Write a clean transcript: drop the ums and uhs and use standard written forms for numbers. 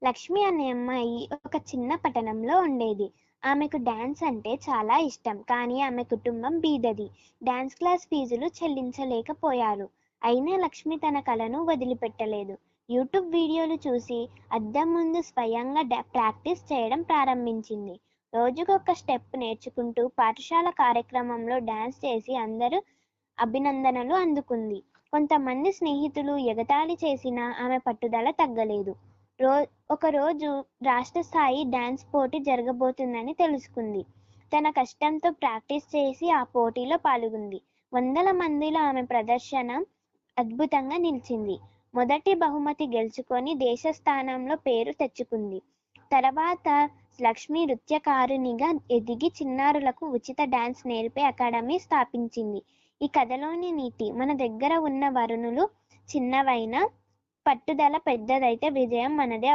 లక్ష్మి అనే అమ్మాయి ఒక చిన్న పట్టణంలో ఉండేది. ఆమెకు డాన్స్ అంటే చాలా ఇష్టం. కానీ ఆమె కుటుంబం బీదది. డాన్స్ క్లాస్ ఫీజులు చెల్లించలేకపోయారు. అయినా లక్ష్మి తన కలను వదిలిపెట్టలేదు. యూట్యూబ్ వీడియోలు చూసి అద్దం ముందు స్వయంగా ప్రాక్టీస్ చేయడం ప్రారంభించింది. రోజుకొక స్టెప్ నేర్చుకుంటూ పాఠశాల కార్యక్రమంలో డాన్స్ చేసి అందరూ అభినందనలు అందుకుంది. కొంతమంది స్నేహితులు ఎగతాళి చేసినా ఆమె పట్టుదల తగ్గలేదు. రో ఒకరోజు రాష్ట్ర స్థాయి డాన్స్ పోటీ జరగబోతుందని తెలుసుకుంది. తన కష్టంతో ప్రాక్టీస్ చేసి ఆ పోటీలో పాల్గొంది. వందల మందిలో ఆమె ప్రదర్శన అద్భుతంగా నిలిచింది. మొదటి బహుమతి గెలుచుకొని దేశ స్థానంలో పేరు తెచ్చుకుంది. తర్వాత లక్ష్మి నృత్యకారునిగా ఎదిగి చిన్నారులకు ఉచిత డాన్స్ నేర్పే అకాడమీ స్థాపించింది. ఈ కథలోని నీతి: మన దగ్గర ఉన్న వనరులు చిన్నవైనా పట్టుదల పెద్దదైతే విజయం మనదే.